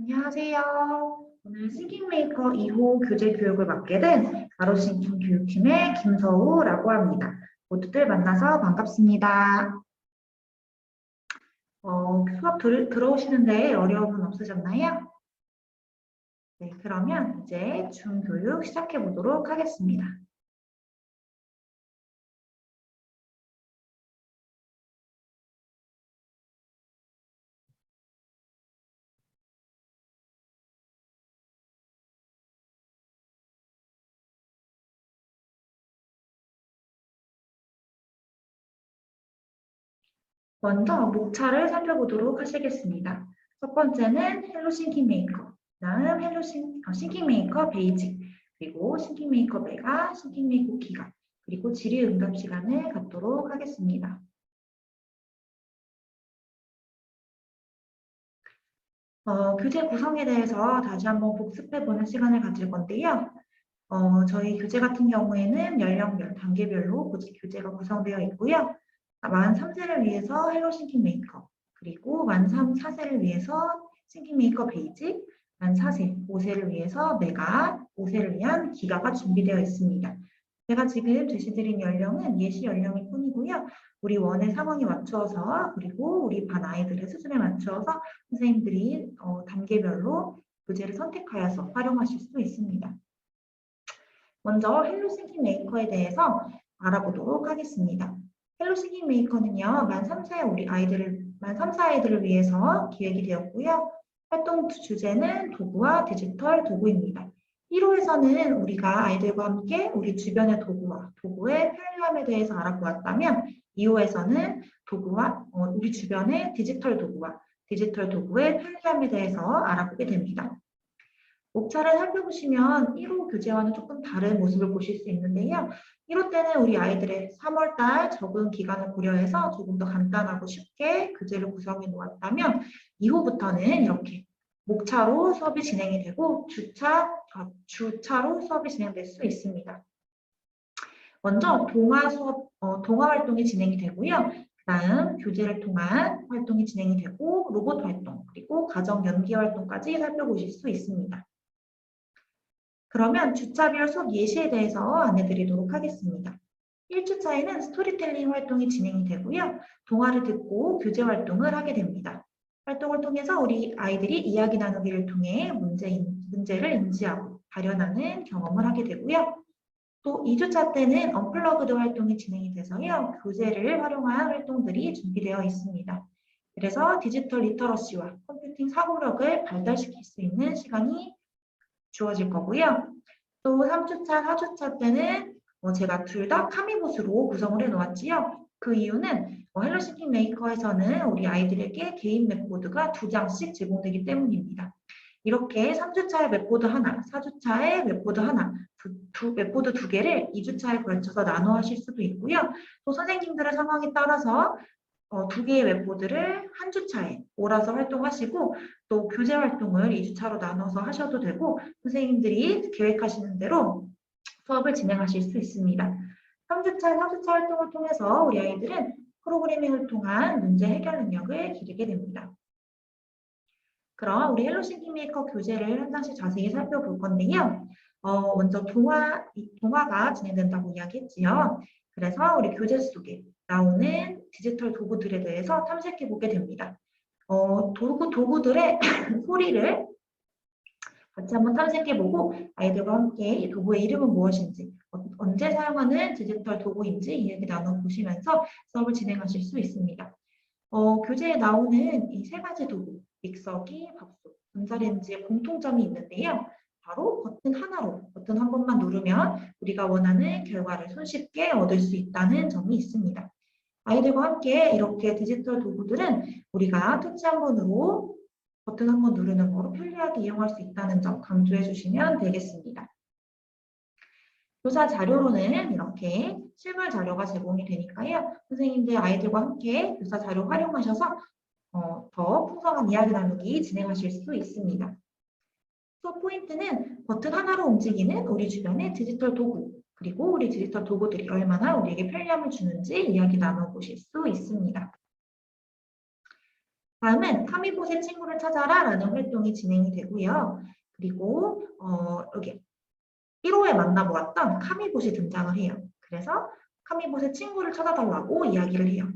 안녕하세요. 오늘 싱킹메이커 2호 교재 교육을 맡게 된 가로싱킹 교육팀의 김서우라고 합니다. 모두들 만나서 반갑습니다. 수업 들어오시는데 어려움은 없으셨나요? 네, 그러면 이제 줌 교육 시작해 보도록 하겠습니다. 먼저 목차를 살펴보도록 하시겠습니다. 첫 번째는 헬로 싱킹 메이커, 다음 싱킹 메이커 베이직, 그리고 싱킹 메이커 메가, 싱킹 메이커 기가, 그리고 질의응답 시간을 갖도록 하겠습니다. 교재 구성에 대해서 다시 한번 복습해보는 시간을 가질 건데요. 저희 교재 같은 경우에는 연령별, 단계별로 교재가 구성되어 있고요. 만 3세를 위해서 헬로 싱킹 메이커, 그리고 만 4세를 위해서 싱킹 메이커 베이직, 만 4세, 5세를 위해서 메가, 5세를 위한 기가가 준비되어 있습니다. 제가 지금 제시드린 연령은 예시 연령일 뿐이고요. 우리 원의 상황에 맞추어서 그리고 우리 반 아이들의 수준에 맞추어서 선생님들이 단계별로 교재를 선택하여서 활용하실 수 있습니다. 먼저 헬로 싱킹 메이커에 대해서 알아보도록 하겠습니다. 헬로 싱킹 메이커는요, 만 3, 4아이들을 위해서 기획이 되었고요. 활동 주제는 도구와 디지털 도구입니다. 1호에서는 우리가 아이들과 함께 우리 주변의 도구와 도구의 편리함에 대해서 알아보았다면 2호에서는 도구와 우리 주변의 디지털 도구와 디지털 도구의 편리함에 대해서 알아보게 됩니다. 목차를 살펴보시면 1호 교재와는 조금 다른 모습을 보실 수 있는데요. 1호 때는 우리 아이들의 3월달 적응 기간을 고려해서 조금 더 간단하고 쉽게 교재를 구성해 놓았다면 2호부터는 이렇게 목차로 수업이 진행이 되고 주차로 수업이 진행될 수 있습니다. 먼저 동화 활동이 진행이 되고요. 그다음 교재를 통한 활동이 진행이 되고 로봇 활동 그리고 가정 연기 활동까지 살펴보실 수 있습니다. 그러면 주차별 수업 예시에 대해서 안내드리도록 하겠습니다. 1주차에는 스토리텔링 활동이 진행이 되고요. 동화를 듣고 교재 활동을 하게 됩니다. 활동을 통해서 우리 아이들이 이야기 나누기를 통해 문제를 인지하고 발현하는 경험을 하게 되고요. 또 2주차 때는 언플러그드 활동이 진행이 돼서요. 교재를 활용한 활동들이 준비되어 있습니다. 그래서 디지털 리터러시와 컴퓨팅 사고력을 발달시킬 수 있는 시간이 주어질 거고요. 또 3주차, 4주차 때는 제가 둘 다 카미봇으로 구성을 해놓았지요. 그 이유는 헬로시팅 메이커에서는 우리 아이들에게 개인 맵보드가 2장씩 제공되기 때문입니다. 이렇게 3주차에 맵보드 하나, 4주차에 맵보드 하나, 맵보드 2개를 2주차에 걸쳐서 나눠 하실 수도 있고요. 또 선생님들의 상황에 따라서 2개의 웹보드를 한 주차에 몰아서 활동하시고 또 교재 활동을 2주차로 나눠서 하셔도 되고 선생님들이 계획하시는 대로 수업을 진행하실 수 있습니다. 3주차, 4주차 활동을 통해서 우리 아이들은 프로그래밍을 통한 문제 해결 능력을 기르게 됩니다. 그럼 우리 헬로 싱킹 메이커 교재를 한 장씩 자세히 살펴볼 건데요. 먼저 동화가 진행된다고 이야기했지요. 그래서 우리 교재 속에 나오는 디지털 도구들에 대해서 탐색해 보게 됩니다. 도구들의 소리를 같이 한번 탐색해 보고 아이들과 함께 이 도구의 이름은 무엇인지 언제 사용하는 디지털 도구인지 이야기 나눠보시면서 수업을 진행하실 수 있습니다. 교재에 나오는 이 3가지 도구, 믹서기, 밥솥, 전자레인지의 공통점이 있는데요. 바로 버튼 한 번만 누르면 우리가 원하는 결과를 손쉽게 얻을 수 있다는 점이 있습니다. 아이들과 함께 이렇게 디지털 도구들은 우리가 터치 한 번으로 버튼 한 번 누르는 거로 편리하게 이용할 수 있다는 점 강조해 주시면 되겠습니다. 교사 자료로는 이렇게 실물 자료가 제공이 되니까요. 선생님들 아이들과 함께 교사 자료 활용하셔서 더 풍성한 이야기 나누기 진행하실 수 있습니다. 수업 포인트는 버튼 하나로 움직이는 우리 주변의 디지털 도구, 그리고 우리 디지털 도구들이 얼마나 우리에게 편리함을 주는지 이야기 나눠보실 수 있습니다. 다음은 카미봇의 친구를 찾아라 라는 활동이 진행이 되고요. 그리고 여기 1호에 만나보았던 카미봇이 등장을 해요. 그래서 카미봇의 친구를 찾아달라고 이야기를 해요.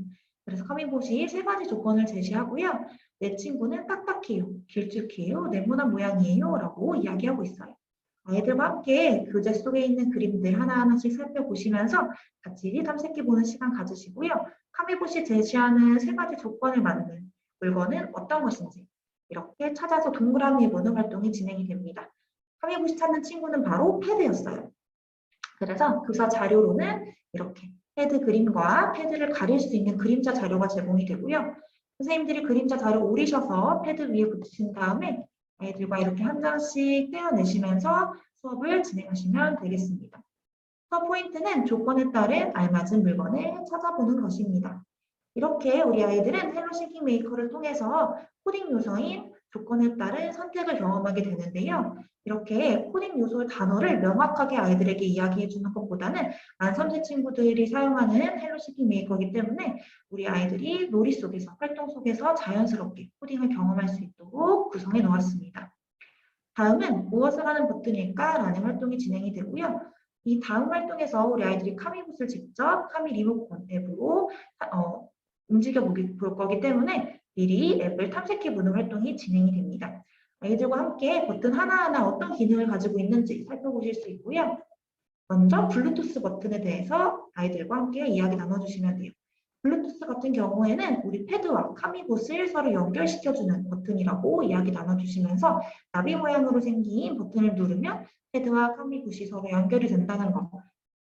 그래서 카미봇이 세 가지 조건을 제시하고요. 내 친구는 딱딱해요, 길쭉해요, 네모난 모양이에요 라고 이야기하고 있어요. 아이들과 함께 교재 속에 있는 그림들 하나하나씩 살펴보시면서 같이 탐색해보는 시간 가지시고요. 카미봇이 제시하는 세 가지 조건을 맞는 물건은 어떤 것인지 이렇게 찾아서 동그라미 보는 활동이 진행이 됩니다. 카미봇이 찾는 친구는 바로 패드였어요. 그래서 교사 자료로는 이렇게 패드 그림과 패드를 가릴 수 있는 그림자 자료가 제공이 되고요. 선생님들이 그림자 자료 오리셔서 패드 위에 붙이신 다음에 아이들과 이렇게 한 장씩 떼어내시면서 수업을 진행하시면 되겠습니다. 수업 포인트는 조건에 따른 알맞은 물건을 찾아보는 것입니다. 이렇게 우리 아이들은 헬로 싱킹 메이커를 통해서 코딩 요소인 조건에 따른 선택을 경험하게 되는데요. 이렇게 코딩 요소의 단어를 명확하게 아이들에게 이야기해 주는 것보다는 만3세 친구들이 사용하는 헬로 싱킹 메이커이기 때문에 우리 아이들이 놀이 속에서, 활동 속에서 자연스럽게 코딩을 경험할 수 있도록 구성해 놓았습니다. 다음은 무엇을 하는 버튼일까? 라는 활동이 진행이 되고요. 이 다음 활동에서 우리 아이들이 카미봇을 직접 카미 리모컨 앱으로 움직여 볼 거기 때문에 미리 앱을 탐색해 보는 활동이 진행이 됩니다. 아이들과 함께 버튼 하나하나 어떤 기능을 가지고 있는지 살펴보실 수 있고요. 먼저 블루투스 버튼에 대해서 아이들과 함께 이야기 나눠주시면 돼요. 블루투스 같은 경우에는 우리 패드와 카미봇을 서로 연결시켜주는 버튼이라고 이야기 나눠주시면서 나비 모양으로 생긴 버튼을 누르면 패드와 카미봇이 서로 연결이 된다는 거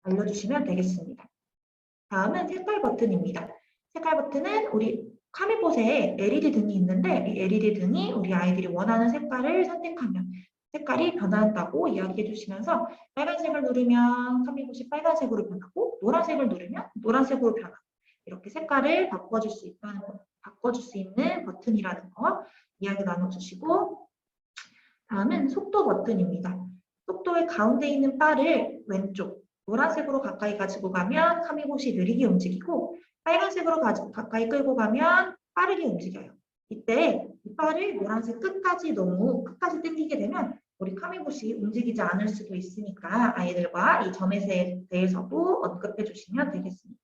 알려주시면 되겠습니다. 다음은 색깔 버튼입니다. 색깔 버튼은 우리 카미봇에 LED 등이 있는데 이 LED 등이 우리 아이들이 원하는 색깔을 선택하면 색깔이 변한다고 이야기해 주시면서 빨간색을 누르면 카미봇이 빨간색으로 변하고 노란색을 누르면 노란색으로 변하고 이렇게 색깔을 바꿔줄 수 있는 버튼이라는 거 이야기 나눠주시고 다음은 속도 버튼입니다. 속도의 가운데 있는 바를 왼쪽 노란색으로 가까이 가지고 가면 카미봇이 느리게 움직이고 빨간색으로 가까이 끌고 가면 빠르게 움직여요. 이때 이 바를 노란색 끝까지 끝까지 당기게 되면 우리 카미봇이 움직이지 않을 수도 있으니까 아이들과 이 점에 대해서도 언급해 주시면 되겠습니다.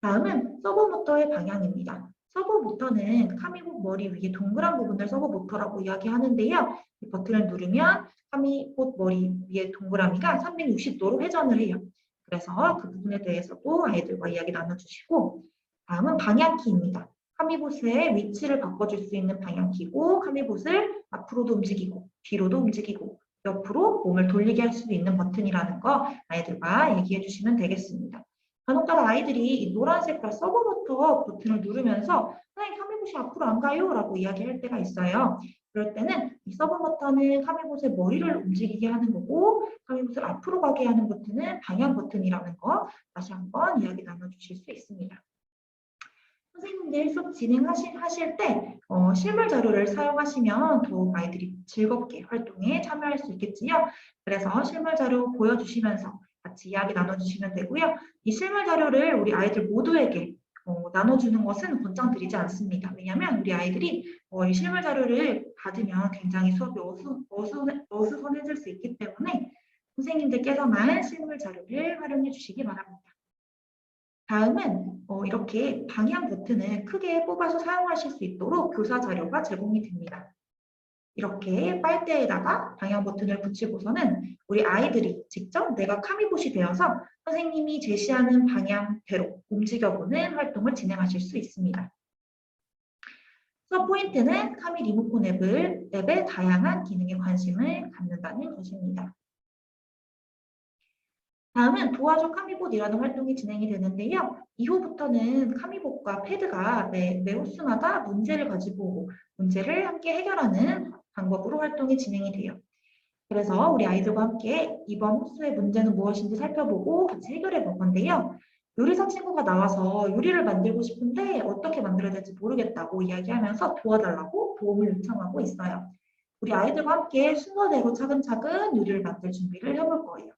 다음은 서버 모터의 방향입니다. 서버 모터는 카미봇 머리 위에 동그란 부분을 서버 모터라고 이야기하는데요. 이 버튼을 누르면 카미봇 머리 위에 동그라미가 360도로 회전을 해요. 그래서 그 부분에 대해서도 아이들과 이야기 나눠주시고 다음은 방향키입니다. 카미봇의 위치를 바꿔줄 수 있는 방향키고 카미봇을 앞으로도 움직이고 뒤로도 움직이고 옆으로 몸을 돌리게 할 수도 있는 버튼이라는 거 아이들과 얘기해 주시면 되겠습니다. 간혹가다 아이들이 이 노란색과 서버 모터 버튼을 누르면서 선생님 카미봇이 앞으로 안 가요? 라고 이야기할 때가 있어요. 그럴 때는 이 서버 버튼은 카미봇의 머리를 움직이게 하는 거고 카미봇을 앞으로 가게 하는 버튼은 방향 버튼이라는 거 다시 한번 이야기 나눠주실 수 있습니다. 선생님들 수업 진행하실 때 실물 자료를 사용하시면 더욱 아이들이 즐겁게 활동에 참여할 수 있겠지요. 그래서 실물 자료 보여주시면서 같이 이야기 나눠주시면 되고요. 이 실물 자료를 우리 아이들 모두에게 나눠주는 것은 권장드리지 않습니다. 왜냐하면 우리 아이들이 이 실물 자료를 받으면 굉장히 수업이 어수선해질 수 있기 때문에 선생님들께서만 실물 자료를 활용해 주시기 바랍니다. 다음은 이렇게 방향 버튼을 크게 뽑아서 사용하실 수 있도록 교사 자료가 제공이 됩니다. 이렇게 빨대에다가 방향 버튼을 붙이고서는 우리 아이들이 직접 내가 카미봇이 되어서 선생님이 제시하는 방향대로 움직여보는 활동을 진행하실 수 있습니다. 수업 포인트는 카미 리모컨 앱의 다양한 기능에 관심을 갖는다는 것입니다. 다음은 도와줘 카미봇이라는 활동이 진행이 되는데요. 이후부터는 카미봇과 패드가 매 호수마다 문제를 가지고 오고 문제를 함께 해결하는 방법으로 활동이 진행이 돼요. 그래서 우리 아이들과 함께 이번 호수의 문제는 무엇인지 살펴보고 같이 해결해 볼 건데요. 요리사 친구가 나와서 요리를 만들고 싶은데 어떻게 만들어야 될지 모르겠다고 이야기하면서 도와달라고 도움을 요청하고 있어요. 우리 아이들과 함께 순서대로 차근차근 요리를 만들 준비를 해볼 거예요.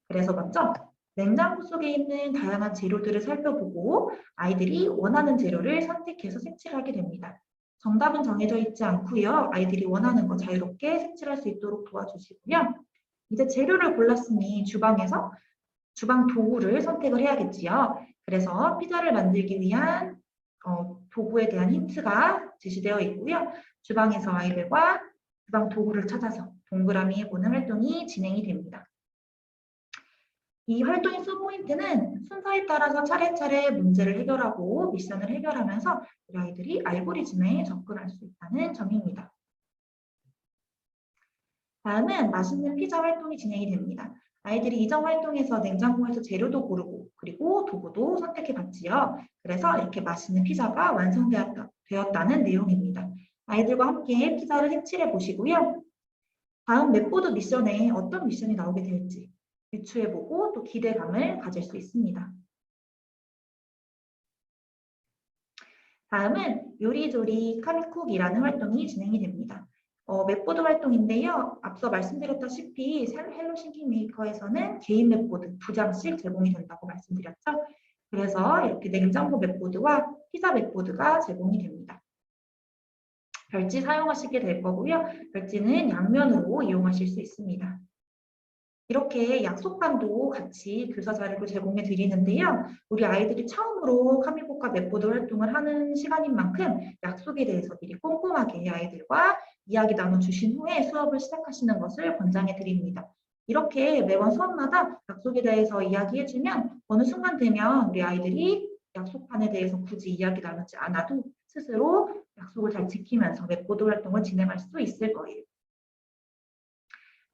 그래서 먼저 냉장고 속에 있는 다양한 재료들을 살펴보고 아이들이 원하는 재료를 선택해서 색칠하게 됩니다. 정답은 정해져 있지 않고요. 아이들이 원하는 거 자유롭게 색칠할 수 있도록 도와주시고요. 이제 재료를 골랐으니 주방에서 주방 도구를 선택을 해야겠지요. 그래서 피자를 만들기 위한 도구에 대한 힌트가 제시되어 있고요. 주방에서 아이들과 주방 도구를 찾아서 동그라미 해보는 활동이 진행이 됩니다. 이 활동의 수업 포인트는 순서에 따라서 차례차례 문제를 해결하고 미션을 해결하면서 우리 아이들이 알고리즘에 접근할 수 있다는 점입니다. 다음은 맛있는 피자 활동이 진행이 됩니다. 아이들이 이전 활동에서 냉장고에서 재료도 고르고 그리고 도구도 선택해 봤지요. 그래서 이렇게 맛있는 피자가 완성되었다는 내용입니다. 아이들과 함께 피자를 색칠해 보시고요. 다음 맵보드 미션에 어떤 미션이 나오게 될지 유추해보고 또 기대감을 가질 수 있습니다. 다음은 요리조리 카미쿡이라는 활동이 진행이 됩니다. 맵보드 활동인데요. 앞서 말씀드렸다시피 헬로 싱킹 메이커에서는 개인 맵보드 2장씩 제공이 된다고 말씀드렸죠. 그래서 이렇게 냉장고 맵보드와 피자 맵보드가 제공이 됩니다. 별지 사용하시게 될 거고요. 별지는 양면으로 이용하실 수 있습니다. 이렇게 약속판도 같이 교사 자료로 제공해 드리는데요. 우리 아이들이 처음으로 카미국과 맵보드 활동을 하는 시간인 만큼 약속에 대해서 미리 꼼꼼하게 아이들과 이야기 나눠주신 후에 수업을 시작하시는 것을 권장해 드립니다. 이렇게 매번 수업마다 약속에 대해서 이야기해주면 어느 순간 되면 우리 아이들이 약속판에 대해서 굳이 이야기 나누지 않아도 스스로 약속을 잘 지키면서 맵보드 활동을 진행할 수 있을 거예요.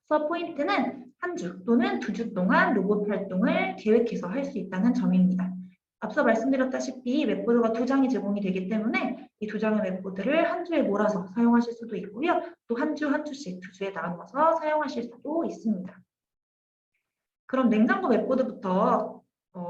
수업 포인트는 한 주 또는 2주 동안 로봇 활동을 계획해서 할 수 있다는 점입니다. 앞서 말씀드렸다시피 웹보드가 2장이 제공이 되기 때문에 이 2장의 웹보드를 한 주에 몰아서 사용하실 수도 있고요. 또 한 주 한 주씩 2주에 나눠서 사용하실 수도 있습니다. 그럼 냉장고 웹보드부터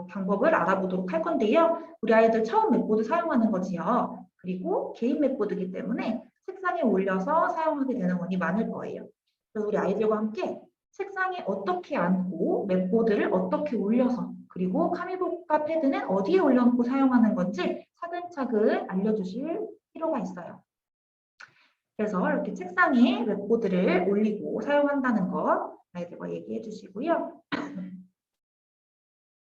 방법을 알아보도록 할 건데요. 우리 아이들 처음 웹보드 사용하는 거지요. 그리고 개인 웹보드이기 때문에 책상에 올려서 사용하게 되는 원이 많을 거예요. 그래서 우리 아이들과 함께 책상에 어떻게 앉고 맵보드를 어떻게 올려서 그리고 카미복과 패드는 어디에 올려놓고 사용하는 건지 차근차근 알려주실 필요가 있어요. 그래서 이렇게 책상에 맵보드를 올리고 사용한다는 거 아이들과 얘기해 주시고요.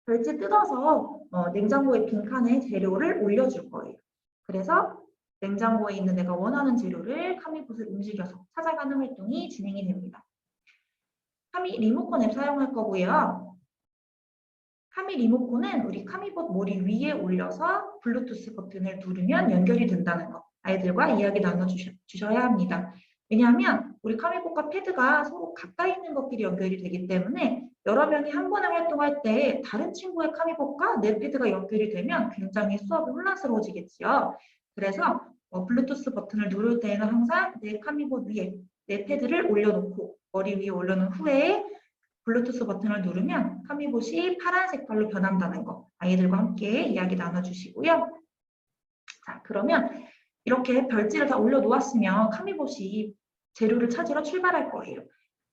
별지 뜯어서 냉장고의 빈칸에 재료를 올려줄 거예요. 그래서 냉장고에 있는 내가 원하는 재료를 카미봇을 움직여서 찾아가는 활동이 진행이 됩니다. 카미 리모컨 앱 사용할 거고요. 카미 리모컨은 우리 카미봇 머리 위에 올려서 블루투스 버튼을 누르면 연결이 된다는 거 아이들과 이야기 나눠주셔야 합니다. 왜냐하면 우리 카미봇과 패드가 서로 가까이 있는 것끼리 연결이 되기 때문에 여러 명이 한 번에 활동할 때 다른 친구의 카미봇과 내 패드가 연결이 되면 굉장히 수업이 혼란스러워지겠지요. 그래서 블루투스 버튼을 누를 때에는 항상 내 카미봇 위에 내 패드를 올려놓고 머리 위에 올려놓은 후에 블루투스 버튼을 누르면 카미봇이 파란 색깔로 변한다는 거 아이들과 함께 이야기 나눠주시고요. 자, 그러면 이렇게 별지를 다 올려놓았으면 카미봇이 재료를 찾으러 출발할 거예요.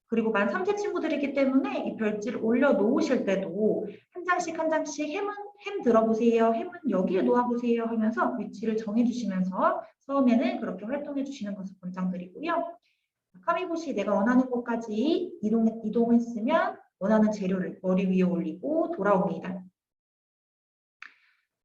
그리고 만 3세 친구들이기 때문에 이 별지를 올려놓으실 때도 한 장씩 한 장씩 햄 들어보세요. 햄은 여기에 놓아보세요 하면서 위치를 정해주시면서 처음에는 그렇게 활동해 주시는 것을 권장드리고요. 카미봇이 내가 원하는 곳까지 이동했으면 원하는 재료를 머리 위에 올리고 돌아옵니다.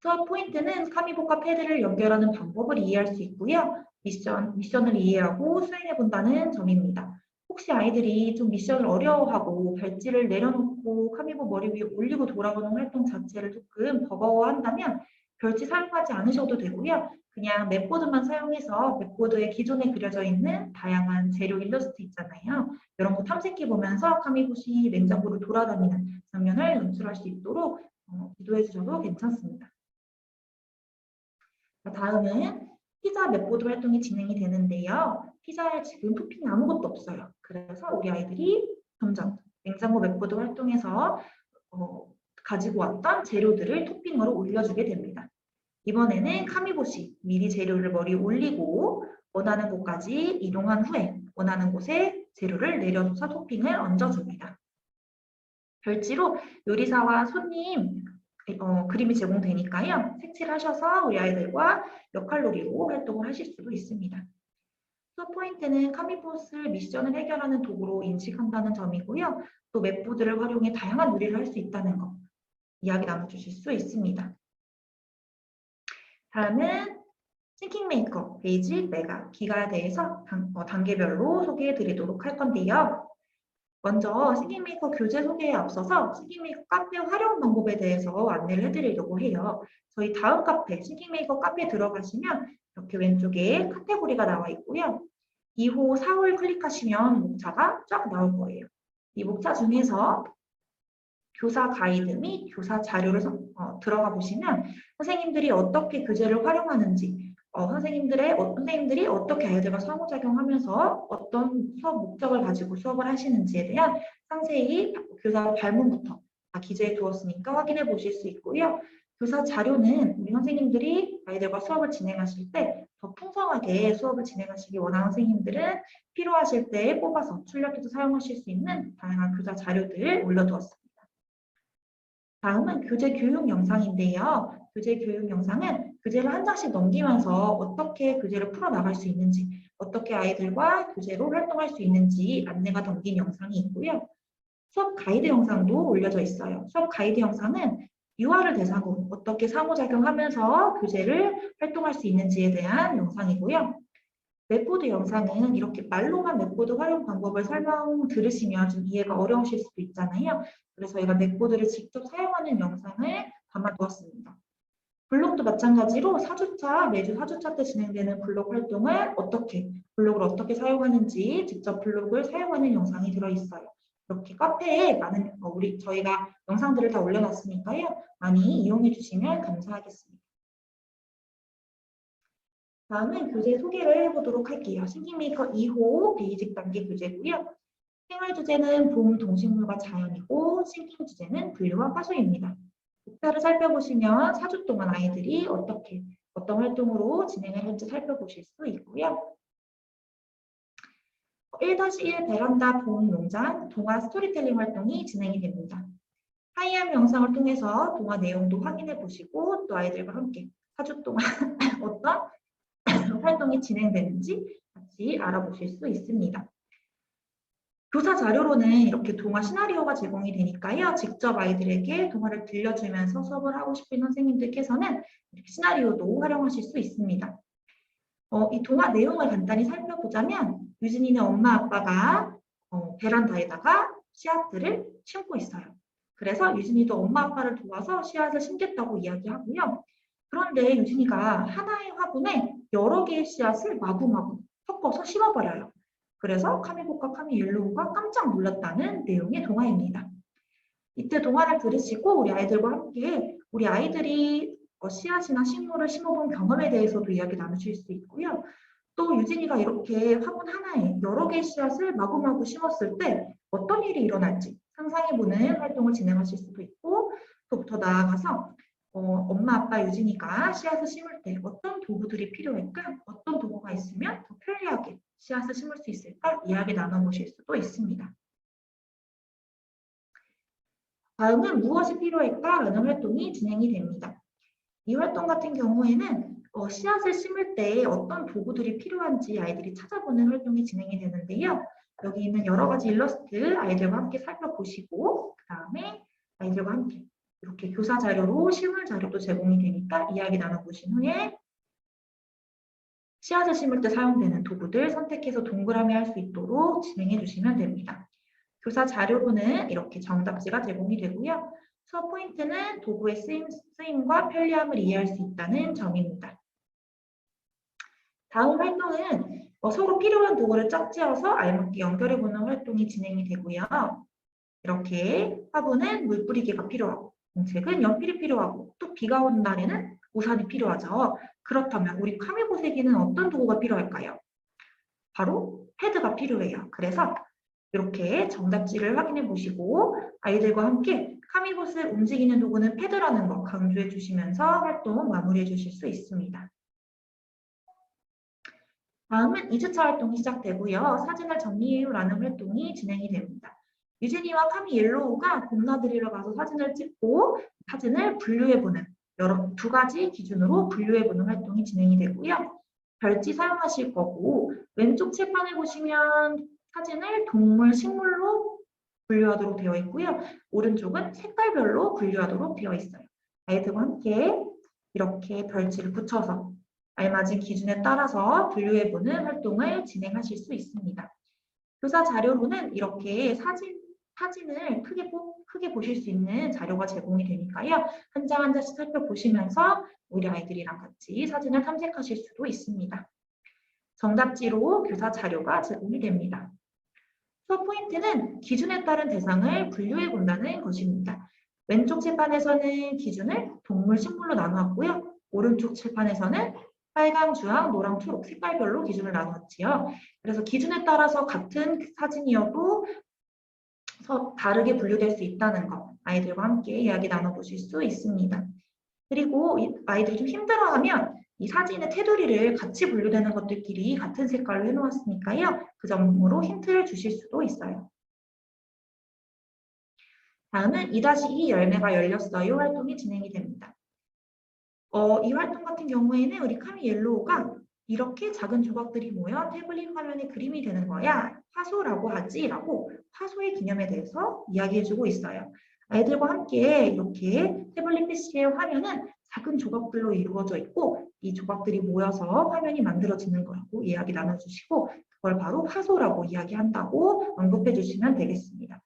수업 포인트는 카미봇과 패드를 연결하는 방법을 이해할 수 있고요. 미션을 이해하고 수행해 본다는 점입니다. 혹시 아이들이 좀 미션을 어려워하고 별지를 내려놓고 카미봇 머리 위에 올리고 돌아오는 활동 자체를 조금 버거워한다면 별지 사용하지 않으셔도 되고요. 그냥 맵보드만 사용해서 맵보드에 기존에 그려져 있는 다양한 재료 일러스트 있잖아요. 이런 거 탐색해 보면서 카미봇이 냉장고를 돌아다니는 장면을 연출할 수 있도록 기도해 주셔도 괜찮습니다. 다음은 피자 맵보드 활동이 진행이 되는데요. 피자에 지금 토핑이 아무것도 없어요. 그래서 우리 아이들이 점점 냉장고 맵보드 활동에서 가지고 왔던 재료들을 토핑으로 올려주게 됩니다. 이번에는 카미봇이 미리 재료를 머리에 올리고 원하는 곳까지 이동한 후에 원하는 곳에 재료를 내려줘서 토핑을 얹어줍니다. 별지로 요리사와 손님 그림이 제공되니까요. 색칠하셔서 우리 아이들과 역할놀이로 활동을 하실 수도 있습니다. 수업 포인트는 카미봇을 미션을 해결하는 도구로 인식한다는 점이고요. 또 맵보드를 활용해 다양한 놀이를 할 수 있다는 거 이야기 나눠주실 수 있습니다. 다음은 싱킹메이커, 베이직, 메가, 기가에 대해서 단계별로 소개해 드리도록 할 건데요. 먼저 싱킹메이커 교재 소개에 앞서서 싱킹메이커 카페 활용 방법에 대해서 안내를 해드리려고 해요. 저희 다음 카페, 싱킹메이커 카페에 들어가시면 이렇게 왼쪽에 카테고리가 나와 있고요. 2호, 4호를 클릭하시면 목차가 쫙 나올 거예요. 이 목차 중에서 교사 가이드 및 교사 자료를 들어가 보시면 선생님들이 어떻게 교재를 활용하는지, 선생님들이 어떻게 아이들과 상호작용하면서 어떤 수업 목적을 가지고 수업을 하시는지에 대한 상세히 교사 발문부터 다 기재해 두었으니까 확인해 보실 수 있고요. 교사 자료는 우리 선생님들이 아이들과 수업을 진행하실 때 더 풍성하게 수업을 진행하시기 원하는 선생님들은 필요하실 때 뽑아서 출력해서 사용하실 수 있는 다양한 교사 자료들을 올려두었습니다. 다음은 교재 교육 영상인데요. 교재 교육 영상은 교재를 한 장씩 넘기면서 어떻게 교재를 풀어나갈 수 있는지, 어떻게 아이들과 교재로 활동할 수 있는지 안내가 담긴 영상이 있고요. 수업 가이드 영상도 올려져 있어요. 수업 가이드 영상은 유아를 대상으로 어떻게 상호작용하면서 교재를 활동할 수 있는지에 대한 영상이고요. 맵보드 영상은 이렇게 말로만 맵보드 활용 방법을 설명 들으시면 좀 이해가 어려우실 수도 있잖아요. 그래서 저희가 맵보드를 직접 사용하는 영상을 담아두었습니다. 블록도 마찬가지로 4주차, 매주 4주차 때 진행되는 블록 활동을 블록을 어떻게 사용하는지 직접 블록을 사용하는 영상이 들어있어요. 이렇게 카페에 많은 저희가 영상들을 다 올려놨으니까요. 많이 이용해 주시면 감사하겠습니다. 다음은 교재 소개를 해보도록 할게요. 싱킹메이커 2호 베이직 단계 교재고요. 생활 주제는 봄, 동식물과 자연이고 싱킹 주제는 분류와 화수입니다. 목차를 살펴보시면 4주 동안 아이들이 어떤 활동으로 진행을 할지 살펴보실 수 있고요. 1-1 베란다 봄 농장 동화 스토리텔링 활동이 진행이 됩니다. 하이암 영상을 통해서 동화 내용도 확인해 보시고 또 아이들과 함께 4주 동안 어떤 활동이 진행되는지 같이 알아보실 수 있습니다. 교사 자료로는 이렇게 동화 시나리오가 제공이 되니까요. 직접 아이들에게 동화를 들려주면서 수업을 하고 싶은 선생님들께서는 이렇게 시나리오도 활용하실 수 있습니다. 이 동화 내용을 간단히 살펴보자면 유진이네 엄마 아빠가 베란다에다가 씨앗들을 심고 있어요. 그래서 유진이도 엄마 아빠를 도와서 씨앗을 심겠다고 이야기하고요. 그런데 유진이가 하나의 화분에 여러 개의 씨앗을 마구마구 섞어서 심어버려요. 그래서 카미봇과 카미옐로우가 깜짝 놀랐다는 내용의 동화입니다. 이때 동화를 들으시고 우리 아이들과 함께 우리 아이들이 씨앗이나 식물을 심어본 경험에 대해서도 이야기 나누실 수 있고요. 또 유진이가 이렇게 화분 하나에 여러 개의 씨앗을 마구마구 심었을 때 어떤 일이 일어날지 상상해보는 활동을 진행하실 수도 있고 또 더 나아가서 엄마, 아빠, 유진이가 씨앗을 심을 때 어떤 도구들이 필요할까? 어떤 도구가 있으면 더 편리하게 씨앗을 심을 수 있을까? 이야기 나눠보실 수도 있습니다. 다음은 무엇이 필요할까? 라는 활동이 진행이 됩니다. 이 활동 같은 경우에는 씨앗을 심을 때 어떤 도구들이 필요한지 아이들이 찾아보는 활동이 진행이 되는데요. 여기 있는 여러 가지 일러스트 아이들과 함께 살펴보시고 그 다음에 아이들과 함께 이렇게 교사 자료로 실물 자료도 제공이 되니까 이야기 나눠보신 후에 씨앗을 심을 때 사용되는 도구들 선택해서 동그라미 할 수 있도록 진행해 주시면 됩니다. 교사 자료로는 이렇게 정답지가 제공이 되고요. 수업 포인트는 도구의 쓰임과 편리함을 이해할 수 있다는 점입니다. 다음 활동은 서로 필요한 도구를 짝지어서 알맞게 연결해보는 활동이 진행이 되고요. 이렇게 화분은 물 뿌리개가 필요하고 공책은 연필이 필요하고 또 비가 오는 날에는 우산이 필요하죠. 그렇다면 우리 카미봇에게는 어떤 도구가 필요할까요? 바로 패드가 필요해요. 그래서 이렇게 정답지를 확인해 보시고 아이들과 함께 카미봇을 움직이는 도구는 패드라는 거 강조해 주시면서 활동 마무리해 주실 수 있습니다. 다음은 2주차 활동이 시작되고요. 사진을 정리해요라는 활동이 진행이 됩니다. 유진이와 카미 옐로우가 봄나들이를 가서 사진을 찍고 사진을 분류해보는 두 가지 기준으로 분류해보는 활동이 진행이 되고요. 별지 사용하실 거고 왼쪽 칠판을 보시면 사진을 동물, 식물로 분류하도록 되어 있고요. 오른쪽은 색깔별로 분류하도록 되어 있어요. 아이들과 함께 이렇게 별지를 붙여서 알맞은 기준에 따라서 분류해보는 활동을 진행하실 수 있습니다. 교사 자료로는 이렇게 사진을 크게 보실 수 있는 자료가 제공이 되니까요. 한 장 한 장씩 살펴보시면서 우리 아이들이랑 같이 사진을 탐색하실 수도 있습니다. 정답지로 교사 자료가 제공이 됩니다. 수업 포인트는 기준에 따른 대상을 분류해 본다는 것입니다. 왼쪽 칠판에서는 기준을 동물, 식물로 나누었고요. 오른쪽 칠판에서는 빨강, 주황, 노랑, 초록 색깔별로 기준을 나누었지요. 그래서 기준에 따라서 같은 사진이어도 다르게 분류될 수 있다는 것, 아이들과 함께 이야기 나눠보실 수 있습니다. 그리고 아이들이 좀 힘들어하면 이 사진의 테두리를 같이 분류되는 것들끼리 같은 색깔로 해놓았으니까요. 그 점으로 힌트를 주실 수도 있어요. 다음은 2-2 열매가 열렸어요 활동이 진행이 됩니다. 이 활동 같은 경우에는 우리 카미 옐로우가 이렇게 작은 조각들이 모여 태블릿 화면에 그림이 되는 거야. 화소라고 하지? 라고 화소의 개념에 대해서 이야기해주고 있어요. 아이들과 함께 이렇게 태블릿 PC의 화면은 작은 조각들로 이루어져 있고 이 조각들이 모여서 화면이 만들어지는 거라고 이야기 나눠주시고 그걸 바로 화소라고 이야기한다고 언급해 주시면 되겠습니다.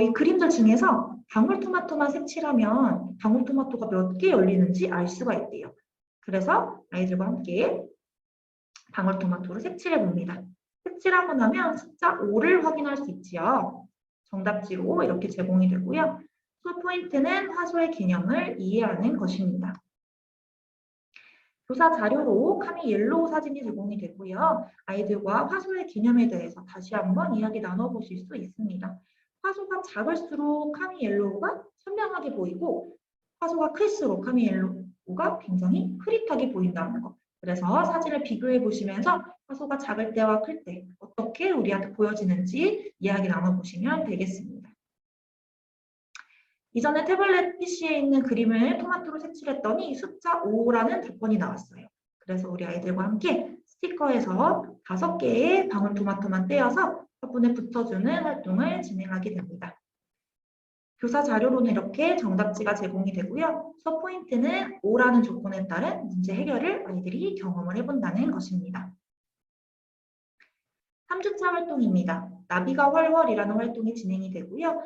이 그림들 중에서 방울토마토만 색칠하면 방울토마토가 몇 개 열리는지 알 수가 있대요. 그래서 아이들과 함께 방울토마토를 색칠해 봅니다. 색칠하고 나면 숫자 5를 확인할 수 있지요. 정답지로 이렇게 제공이 되고요. 수업 포인트는 화소의 개념을 이해하는 것입니다. 교사 자료로 카미 옐로우 사진이 제공이 되고요. 아이들과 화소의 개념에 대해서 다시 한번 이야기 나눠보실 수 있습니다. 화소가 작을수록 카미 옐로우가 선명하게 보이고 화소가 클수록 카미 옐로우가 굉장히 흐릿하게 보인다는 것. 그래서 사진을 비교해 보시면서 화소가 작을 때와 클 때 어떻게 우리한테 보여지는지 이야기 나눠보시면 되겠습니다. 이전에 태블릿 PC에 있는 그림을 토마토로 색칠했더니 숫자 5라는 답변이 나왔어요. 그래서 우리 아이들과 함께 스티커에서 5개의 방울토마토만 떼어서 화분에 붙여주는 활동을 진행하게 됩니다. 교사 자료로는 이렇게 정답지가 제공이 되고요. 수업 포인트는 5라는 조건에 따른 문제 해결을 아이들이 경험을 해본다는 것입니다. 3주차 활동입니다. 나비가 활활이라는 활동이 진행이 되고요.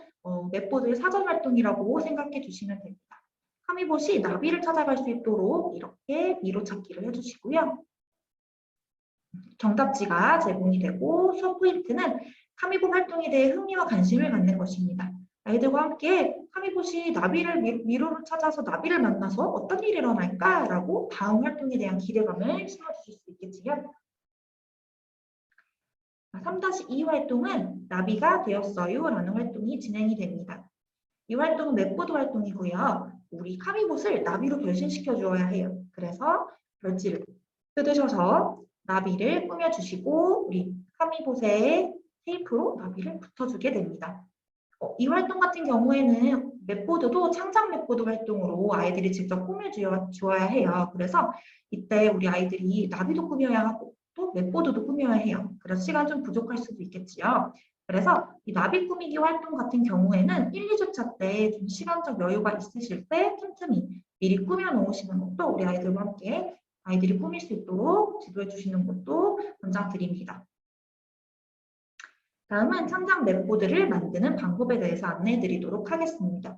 맵보드의 사전 활동이라고 생각해 주시면 됩니다. 카미봇이 나비를 찾아갈 수 있도록 이렇게 미로 찾기를 해주시고요. 정답지가 제공이 되고 수업 포인트는 카미봇 활동에 대해 흥미와 관심을 갖는 것입니다. 아이들과 함께 카미봇이 미로를 찾아서 나비를 만나서 어떤 일이 일어날까라고 다음 활동에 대한 기대감을 심어주실 수 있겠지요. 3-2 활동은 나비가 되었어요 라는 활동이 진행이 됩니다. 이 활동은 맵보드 활동이고요. 우리 카미봇을 나비로 변신시켜 주어야 해요. 그래서 별지를 뜯으셔서 나비를 꾸며주시고 우리 카미봇에 테이프로 나비를 붙여주게 됩니다. 이 활동 같은 경우에는 맵보드도 창작 맵보드 활동으로 아이들이 직접 꾸며주어야 해요. 그래서 이때 우리 아이들이 나비도 꾸며야 하고 또 맵보드도 꾸며야 해요. 그래서 시간 좀 부족할 수도 있겠지요. 그래서 이 나비 꾸미기 활동 같은 경우에는 1, 2주차 때 좀 시간적 여유가 있으실 때 틈틈이 미리 꾸며 놓으시는 것도 우리 아이들과 함께 아이들이 꾸밀 수 있도록 지도해 주시는 것도 권장드립니다. 다음은 창작 맵보드를 만드는 방법에 대해서 안내해 드리도록 하겠습니다.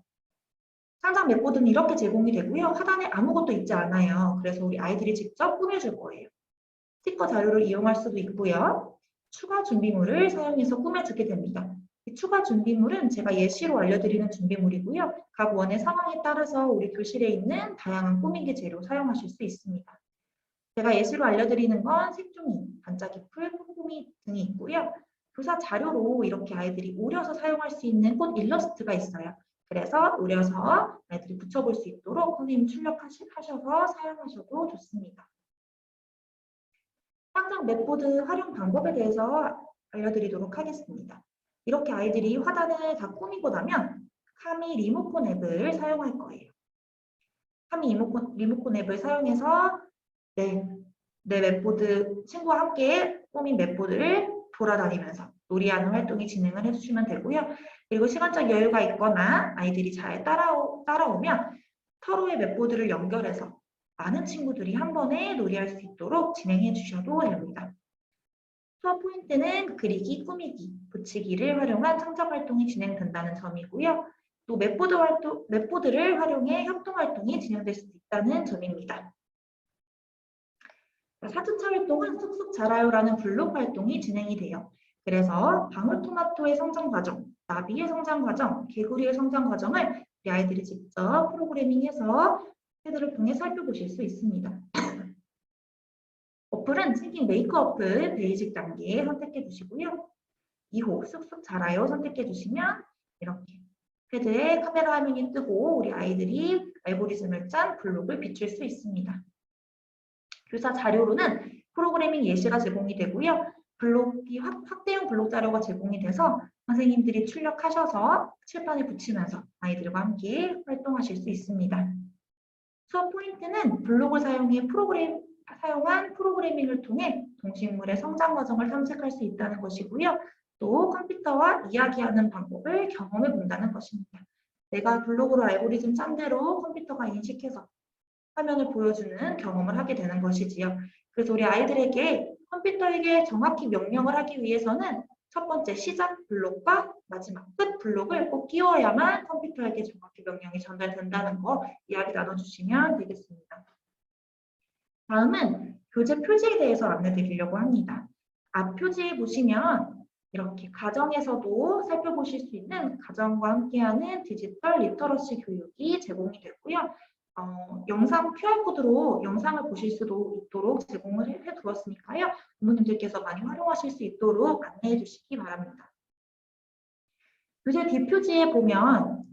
창작 맵보드는 이렇게 제공이 되고요. 하단에 아무것도 있지 않아요. 그래서 우리 아이들이 직접 꾸며줄 거예요. 스티커 자료를 이용할 수도 있고요. 추가 준비물을 사용해서 꾸며주게 됩니다. 이 추가 준비물은 제가 예시로 알려드리는 준비물이고요. 각 원의 상황에 따라서 우리 교실에 있는 다양한 꾸미기 재료 사용하실 수 있습니다. 제가 예시로 알려드리는 건 색종이, 반짝이풀, 꼼꼼이 등이 있고요. 교사 자료로 이렇게 아이들이 오려서 사용할 수 있는 꽃 일러스트가 있어요. 그래서 오려서 아이들이 붙여볼 수 있도록 선생님 출력하셔서 사용하셔도 좋습니다. 창작 맵보드 활용 방법에 대해서 알려드리도록 하겠습니다. 이렇게 아이들이 화단을 다 꾸미고 나면 카미 리모컨 앱을 사용할 거예요. 카미 리모컨 앱을 사용해서 내 맵보드, 친구와 함께 꾸민 맵보드를 돌아다니면서 놀이하는 활동이 진행을 해주시면 되고요. 그리고 시간적 여유가 있거나 아이들이 잘 따라오면 서로의 맵보드를 연결해서 많은 친구들이 한 번에 놀이할 수 있도록 진행해 주셔도 됩니다. 수업 포인트는 그리기, 꾸미기, 붙이기를 활용한 창작 활동이 진행된다는 점이고요. 또 맵보드를 활용해 협동활동이 진행될 수 있다는 점입니다. 4주차 활동은 쑥쑥 자라요라는 블록 활동이 진행이 돼요. 그래서 방울토마토의 성장 과정, 나비의 성장 과정, 개구리의 성장 과정을 우리 아이들이 직접 프로그래밍해서 패드를 통해 살펴보실 수 있습니다. 어플은 싱킹 메이크 어플 베이직 단계 선택해 주시고요. 2호 쑥쑥 자라요 선택해 주시면 이렇게 패드에 카메라 화면이 뜨고 우리 아이들이 알고리즘을 짠 블록을 비출 수 있습니다. 교사 자료로는 프로그래밍 예시가 제공이 되고요. 블록이 확대형 블록 자료가 제공이 돼서 선생님들이 출력하셔서 칠판에 붙이면서 아이들과 함께 활동하실 수 있습니다. 수업 포인트는 블록을 사용한 프로그래밍을 통해 동식물의 성장 과정을 탐색할 수 있다는 것이고요. 또 컴퓨터와 이야기하는 방법을 경험해 본다는 것입니다. 내가 블록으로 알고리즘 짠 대로 컴퓨터가 인식해서 화면을 보여주는 경험을 하게 되는 것이지요. 그래서 우리 아이들에게 컴퓨터에게 정확히 명령을 하기 위해서는 첫 번째 시작 블록과 마지막 끝 블록을 꼭 끼워야만 컴퓨터에게 정확히 명령이 전달된다는 거 이야기 나눠주시면 되겠습니다. 다음은 교재 표지에 대해서 안내드리려고 합니다. 앞 표지에 보시면 이렇게 가정에서도 살펴보실 수 있는 가정과 함께하는 디지털 리터러시 교육이 제공이 되고요. 영상 QR코드로 영상을 보실 수도 있도록 제공을 해두었으니까요. 부모님들께서 많이 활용하실 수 있도록 안내해 주시기 바랍니다. 교재 뒷표지에 보면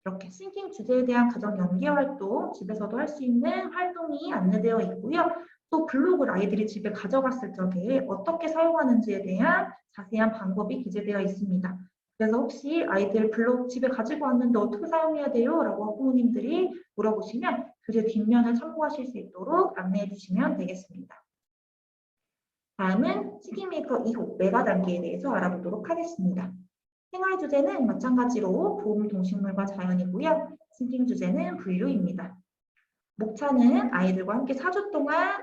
이렇게 싱킹 주제에 대한 가정 연계 활동, 집에서도 할 수 있는 활동이 안내되어 있고요. 또 블록을 아이들이 집에 가져갔을 적에 어떻게 사용하는지에 대한 자세한 방법이 기재되어 있습니다. 그래서 혹시 아이들 블록 집에 가지고 왔는데 어떻게 사용해야 돼요? 라고 부모님들이 물어보시면 교재 뒷면을 참고하실 수 있도록 안내해 주시면 되겠습니다. 다음은 싱킹메이커 2호 메가 단계에 대해서 알아보도록 하겠습니다. 생활 주제는 마찬가지로 보험 동식물과 자연이고요. 싱킹 주제는 분류입니다. 목차는 아이들과 함께 4주 동안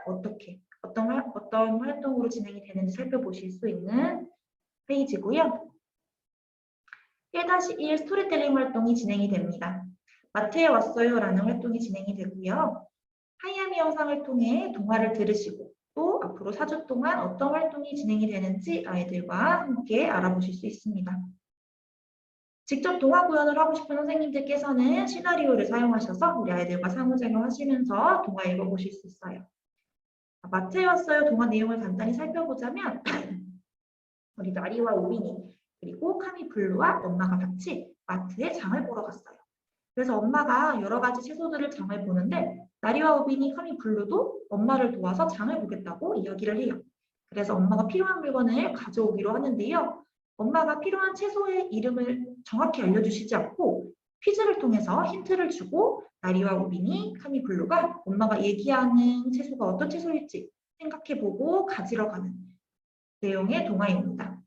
어떤 활동으로 진행이 되는지 살펴보실 수 있는 페이지고요. 1-1 스토리텔링 활동이 진행이 됩니다. 마트에 왔어요 라는 활동이 진행이 되고요. 하이아미 영상을 통해 동화를 들으시고 또 앞으로 4주 동안 어떤 활동이 진행이 되는지 아이들과 함께 알아보실 수 있습니다. 직접 동화 구현을 하고 싶은 선생님들께서는 시나리오를 사용하셔서 우리 아이들과 상호작용하시면서 동화 읽어보실 수 있어요. 마트에 왔어요 동화 내용을 간단히 살펴보자면 우리 나리와 우빈이 그리고 카미 블루와 엄마가 같이 마트에 장을 보러 갔어요. 그래서 엄마가 여러 가지 채소들을 장을 보는데 나리와 우빈이 카미 블루도 엄마를 도와서 장을 보겠다고 이야기를 해요. 그래서 엄마가 필요한 물건을 가져오기로 하는데요. 엄마가 필요한 채소의 이름을 정확히 알려주시지 않고 퀴즈를 통해서 힌트를 주고 나리와 우빈이 카미 블루가 엄마가 얘기하는 채소가 어떤 채소일지 생각해보고 가지러 가는 내용의 동화입니다.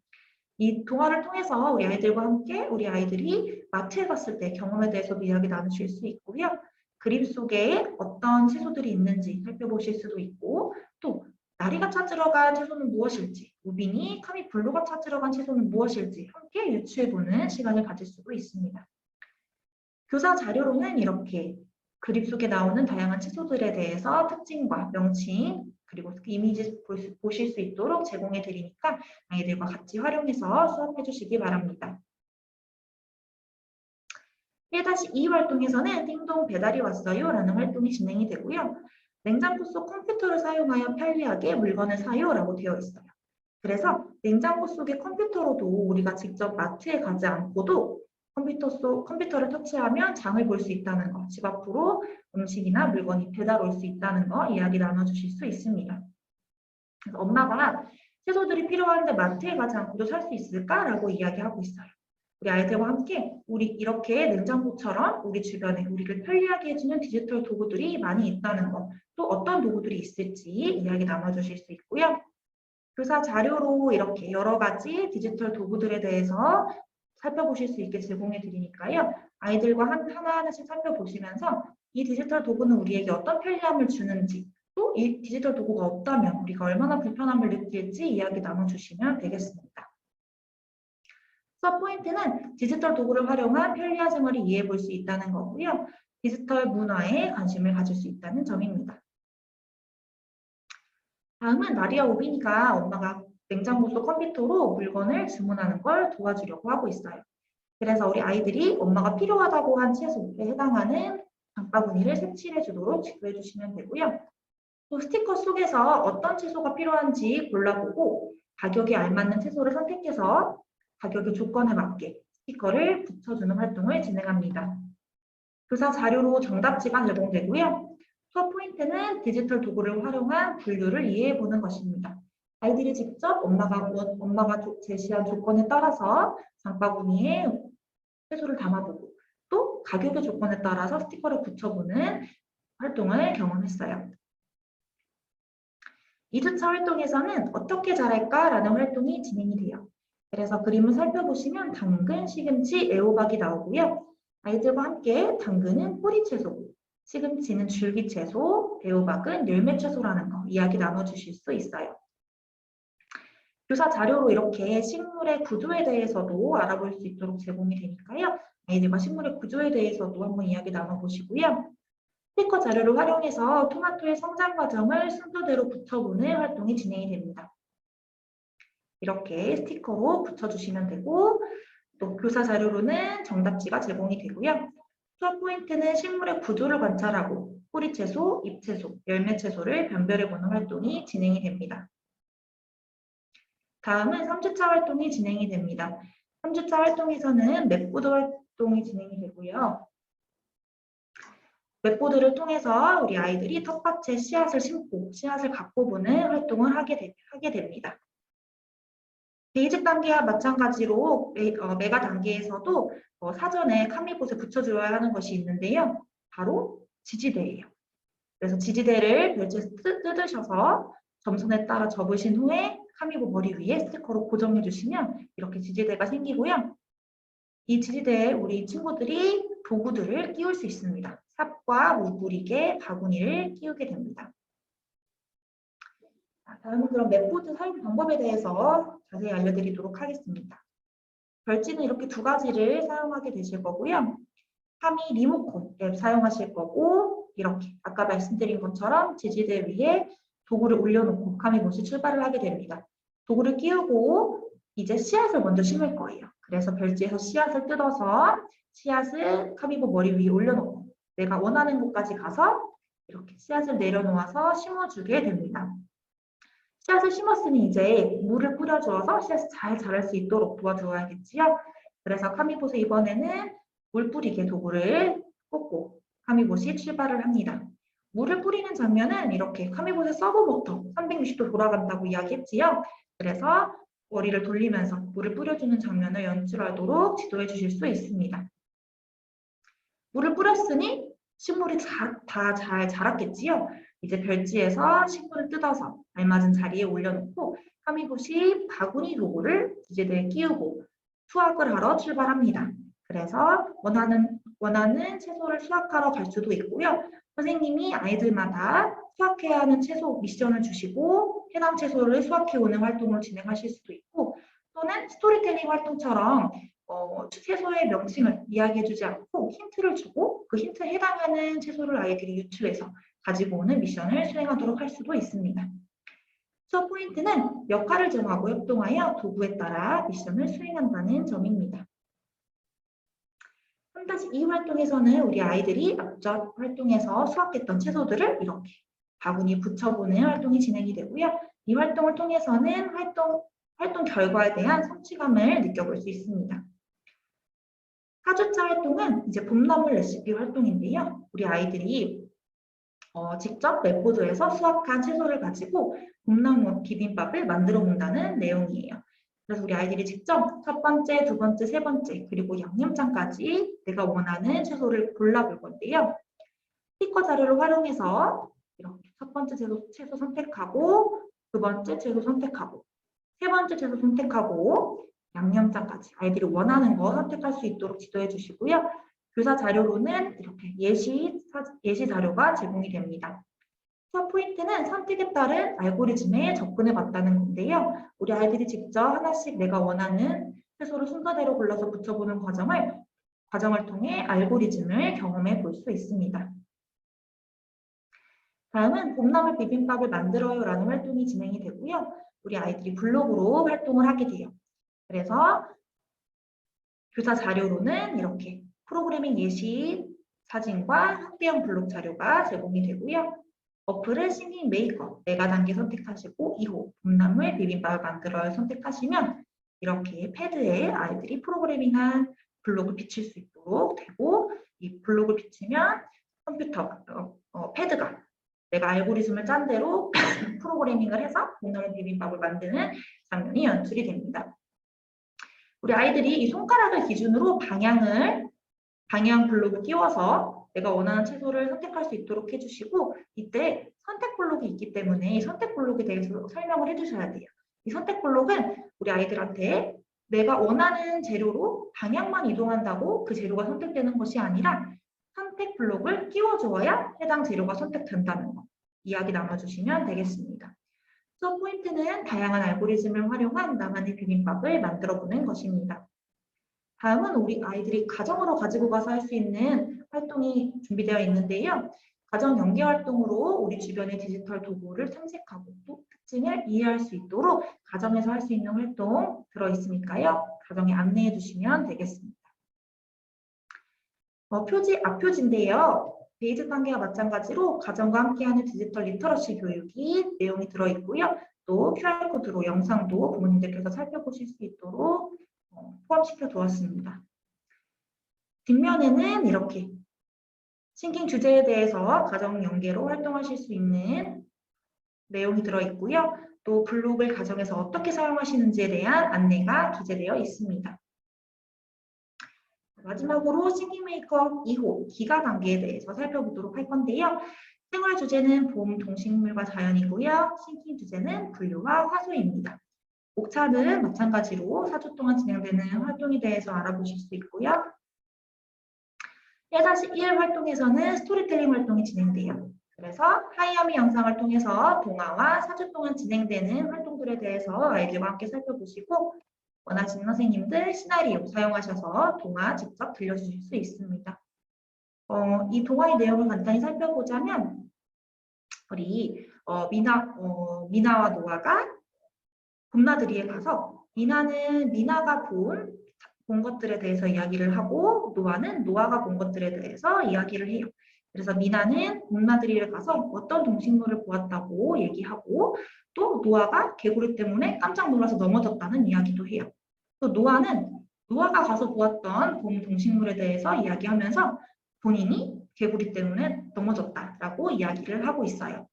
이 동화를 통해서 우리 아이들과 함께 우리 아이들이 마트에 갔을 때 경험에 대해서도 이야기 나누실 수 있고요. 그림 속에 어떤 채소들이 있는지 살펴보실 수도 있고 또 나리가 찾으러 간 채소는 무엇일지 우빈이 카미 블루가 찾으러 간 채소는 무엇일지 함께 유추해보는 시간을 가질 수도 있습니다. 교사 자료로는 이렇게 그림 속에 나오는 다양한 채소들에 대해서 특징과 명칭 그리고 이미지 보실 수 있도록 제공해 드리니까 아이들과 같이 활용해서 수업해 주시기 바랍니다. 1-2 활동에서는 띵동 배달이 왔어요 라는 활동이 진행이 되고요. 냉장고 속 컴퓨터를 사용하여 편리하게 물건을 사요 라고 되어 있어요. 그래서 냉장고 속의 컴퓨터로도 우리가 직접 마트에 가지 않고도 컴퓨터를 터치하면 장을 볼 수 있다는 거, 집 앞으로 음식이나 물건이 배달 올 수 있다는 거 이야기 나눠주실 수 있습니다. 그래서 엄마가 채소들이 필요한데 마트에 가지 않고도 살 수 있을까라고 이야기하고 있어요. 우리 아이들과 함께 우리 이렇게 냉장고처럼 우리 주변에 우리를 편리하게 해주는 디지털 도구들이 많이 있다는 것, 또 어떤 도구들이 있을지 이야기 나눠주실 수 있고요. 교사 자료로 이렇게 여러 가지 디지털 도구들에 대해서 살펴보실 수 있게 제공해 드리니까요. 아이들과 하나하나씩 살펴보시면서 이 디지털 도구는 우리에게 어떤 편리함을 주는지, 또 이 디지털 도구가 없다면 우리가 얼마나 불편함을 느낄지 이야기 나눠주시면 되겠습니다. 수업 포인트는 디지털 도구를 활용한 편리한 생활을 이해해 볼 수 있다는 거고요. 디지털 문화에 관심을 가질 수 있다는 점입니다. 다음은 나리아 오빈이가 엄마가 냉장고 속 컴퓨터로 물건을 주문하는 걸 도와주려고 하고 있어요. 그래서 우리 아이들이 엄마가 필요하다고 한 채소에 해당하는 장바구니를 색칠해 주도록 지도해 주시면 되고요. 또 스티커 속에서 어떤 채소가 필요한지 골라보고 가격에 알맞는 채소를 선택해서 가격의 조건에 맞게 스티커를 붙여주는 활동을 진행합니다. 교사 자료로 정답지가 제공되고요. 수업 포인트는 디지털 도구를 활용한 분류를 이해해 보는 것입니다. 아이들이 직접 엄마가 제시한 조건에 따라서 장바구니에 채소를 담아보고 또 가격의 조건에 따라서 스티커를 붙여보는 활동을 경험했어요. 2주차 활동에서는 어떻게 잘할까라는 활동이 진행이 돼요. 그래서 그림을 살펴보시면 당근, 시금치, 애호박이 나오고요. 아이들과 함께 당근은 뿌리채소, 시금치는 줄기채소, 애호박은 열매채소라는 거 이야기 나눠주실 수 있어요. 교사 자료로 이렇게 식물의 구조에 대해서도 알아볼 수 있도록 제공이 되니까요. 아이들과 식물의 구조에 대해서도 한번 이야기 나눠보시고요. 스티커 자료를 활용해서 토마토의 성장 과정을 순서대로 붙여보는 활동이 진행이 됩니다. 이렇게 스티커로 붙여주시면 되고 또 교사 자료로는 정답지가 제공이 되고요. 수업 포인트는 식물의 구조를 관찰하고 뿌리채소, 잎채소, 열매채소를 변별해보는 활동이 진행이 됩니다. 다음은 3주차 활동이 진행이 됩니다. 3주차 활동에서는 맵보드 활동이 진행이 되고요. 웹보드를 통해서 우리 아이들이 텃밭에 씨앗을 심고 씨앗을 갖고 보는 활동을 하게 됩니다. 베이직 단계와 마찬가지로 메가 단계에서도 사전에 카미봇에 붙여줘야 하는 것이 있는데요. 바로 지지대예요. 그래서 지지대를 별지에서 뜯으셔서 점선에 따라 접으신 후에 카미봇 머리 위에 스티커로 고정해 주시면 이렇게 지지대가 생기고요. 이 지지대에 우리 친구들이 도구들을 끼울 수 있습니다. 삽과 물 뿌리개, 바구니를 끼우게 됩니다. 다음은 그럼 맵보드 사용 방법에 대해서 자세히 알려드리도록 하겠습니다. 별지는 이렇게 두 가지를 사용하게 되실 거고요. 카미 리모컨 앱 사용하실 거고 이렇게 아까 말씀드린 것처럼 지지대 위에 도구를 올려놓고 카미봇이 출발을 하게 됩니다. 도구를 끼우고 이제 씨앗을 먼저 심을 거예요. 그래서 별지에서 씨앗을 뜯어서 씨앗을 카미봇 머리 위에 올려놓고 내가 원하는 곳까지 가서 이렇게 씨앗을 내려놓아서 심어주게 됩니다. 씨앗을 심었으니 이제 물을 뿌려주어서 씨앗이 잘 자랄 수 있도록 도와주어야겠지요. 그래서 카미봇은 이번에는 물 뿌리개 도구를 꽂고 카미봇이 출발을 합니다. 물을 뿌리는 장면은 이렇게 카미봇의 서브 모터 360도 돌아간다고 이야기했지요. 그래서 머리를 돌리면서 물을 뿌려주는 장면을 연출하도록 지도해 주실 수 있습니다. 물을 뿌렸으니 식물이 다 잘 자랐겠지요. 이제 별지에서 식물을 뜯어서 알맞은 자리에 올려놓고 카미봇이 바구니 도구를 지지대에 끼우고 수확을 하러 출발합니다. 그래서 원하는 채소를 수확하러 갈 수도 있고요. 선생님이 아이들마다 수확해야 하는 채소 미션을 주시고 해당 채소를 수확해 오는 활동을 진행하실 수도 있고 또는 스토리텔링 활동처럼 채소의 명칭을 이야기해주지 않고 힌트를 주고 그 힌트에 해당하는 채소를 아이들이 유추해서 가지고 오는 미션을 수행하도록 할 수도 있습니다. 수업 포인트는 역할을 정하고 협동하여 도구에 따라 미션을 수행한다는 점입니다. 3-2 활동에서는 우리 아이들이 앞전 활동에서 수확했던 채소들을 이렇게 바구니에 붙여보는 활동이 진행이 되고요. 이 활동을 통해서는 활동 결과에 대한 성취감을 느껴볼 수 있습니다. 4주차 활동은 이제 봄나물 레시피 활동인데요. 우리 아이들이 직접 맵보드에서 수확한 채소를 가지고 봄나무 비빔밥을 만들어 본다는 내용이에요. 그래서 우리 아이들이 직접 첫 번째, 두 번째, 세 번째, 그리고 양념장까지 내가 원하는 채소를 골라볼 건데요. 스티커 자료를 활용해서 이렇게 첫 번째 채소 선택하고, 두 번째 채소 선택하고, 세 번째 채소 선택하고, 양념장까지 아이들이 원하는 거 선택할 수 있도록 지도해 주시고요. 교사 자료로는 이렇게 예시 자료가 제공이 됩니다. 수업 포인트는 선택에 따른 알고리즘에 접근해 봤다는 건데요. 우리 아이들이 직접 하나씩 내가 원하는 채소를 순서대로 골라서 붙여보는 과정을 통해 알고리즘을 경험해 볼 수 있습니다. 다음은 봄나물 비빔밥을 만들어요라는 활동이 진행이 되고요. 우리 아이들이 블로그로 활동을 하게 돼요. 그래서 교사 자료로는 이렇게 프로그래밍 예시 사진과 학대형 블록 자료가 제공이 되고요. 어플을 싱잉 메이커 메가 단계 선택하시고 2호 봄나물 비빔밥을 만들어요 선택하시면 이렇게 패드에 아이들이 프로그래밍한 블록을 비칠 수 있도록 되고 이 블록을 비치면 컴퓨터 패드가 내가 알고리즘을 짠 대로 프로그래밍을 해서 봄나물 비빔밥을 만드는 장면이 연출이 됩니다. 우리 아이들이 이 손가락을 기준으로 방향 블록을 띄워서 내가 원하는 채소를 선택할 수 있도록 해주시고 이때 선택 블록이 있기 때문에 이 선택 블록에 대해서 설명을 해주셔야 돼요. 이 선택 블록은 우리 아이들한테 내가 원하는 재료로 방향만 이동한다고 그 재료가 선택되는 것이 아니라 선택 블록을 끼워주어야 해당 재료가 선택된다는 거 이야기 나눠주시면 되겠습니다. 수업 포인트는 다양한 알고리즘을 활용한 나만의 비빔밥을 만들어보는 것입니다. 다음은 우리 아이들이 가정으로 가지고 가서 할 수 있는 활동이 준비되어 있는데요. 가정 연계 활동으로 우리 주변의 디지털 도구를 탐색하고 또 특징을 이해할 수 있도록 가정에서 할 수 있는 활동 들어있으니까요. 가정에 안내해 주시면 되겠습니다. 표지 앞표지인데요. 베이직 단계와 마찬가지로 가정과 함께하는 디지털 리터러시 교육이 내용이 들어있고요. 또 QR코드로 영상도 부모님들께서 살펴보실 수 있도록 포함시켜 두었습니다. 뒷면에는 이렇게 싱킹 주제에 대해서 가정 연계로 활동하실 수 있는 내용이 들어있고요. 또 블록을 가정에서 어떻게 사용하시는지에 대한 안내가 기재되어 있습니다. 마지막으로 싱킹 메이크업 2호 기가 단계에 대해서 살펴보도록 할 건데요. 생활 주제는 봄, 동식물과 자연이고요. 싱킹 주제는 분류와 화소입니다. 옥차는 마찬가지로 4주 동안 진행되는 활동에 대해서 알아보실 수 있고요. 1-1 활동에서는 스토리텔링 활동이 진행돼요. 그래서 하이아미 영상을 통해서 동화와 4주 동안 진행되는 활동들에 대해서 아이들과 함께 살펴보시고 원하시는 선생님들 시나리오 사용하셔서 동화 직접 들려주실 수 있습니다. 이 동화의 내용을 간단히 살펴보자면 우리 미나와 노아가 봄나들이에 가서 미나가 본 것들에 대해서 이야기를 하고 노아는 노아가 본 것들에 대해서 이야기를 해요. 그래서 미나는 봄나들이를 가서 어떤 동식물을 보았다고 얘기하고 또 노아가 개구리 때문에 깜짝 놀라서 넘어졌다는 이야기도 해요. 또 노아는 노아가 가서 보았던 봄 동식물에 대해서 이야기하면서 본인이 개구리 때문에 넘어졌다라고 이야기를 하고 있어요.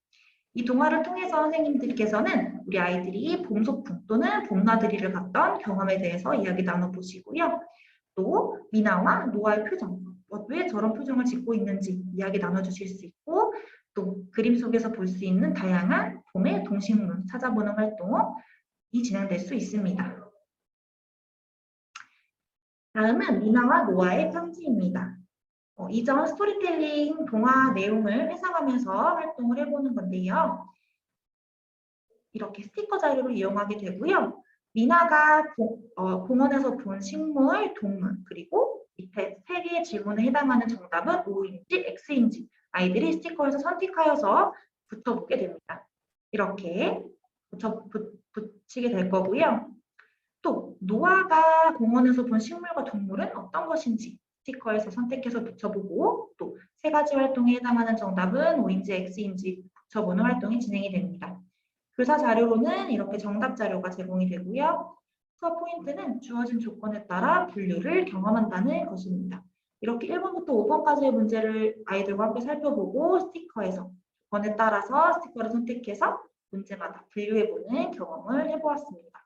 이 동화를 통해서 선생님들께서는 우리 아이들이 봄 소풍 또는 봄나들이를 갔던 경험에 대해서 이야기 나눠보시고요. 또 미나와 노아의 표정, 왜 저런 표정을 짓고 있는지 이야기 나눠주실 수 있고 또 그림 속에서 볼 수 있는 다양한 봄의 동식물 찾아보는 활동이 진행될 수 있습니다. 다음은 미나와 노아의 편지입니다. 이전 스토리텔링 동화 내용을 회상하면서 활동을 해보는 건데요. 이렇게 스티커 자료를 이용하게 되고요. 미나가 공원에서 본 식물, 동물, 그리고 밑에 3개의 질문에 해당하는 정답은 O인지 X인지 아이들이 스티커에서 선택하여서 붙여보게 됩니다. 이렇게 붙이게 될 거고요. 또 노아가 공원에서 본 식물과 동물은 어떤 것인지 스티커에서 선택해서 붙여보고 또 3가지 활동에 해당하는 정답은 O인지 X인지 붙여보는 활동이 진행이 됩니다. 교사 자료로는 이렇게 정답 자료가 제공이 되고요. 수업 포인트는 주어진 조건에 따라 분류를 경험한다는 것입니다. 이렇게 1번부터 5번까지의 문제를 아이들과 함께 살펴보고 스티커에서 번에 따라서 스티커를 선택해서 문제마다 분류해보는 경험을 해보았습니다.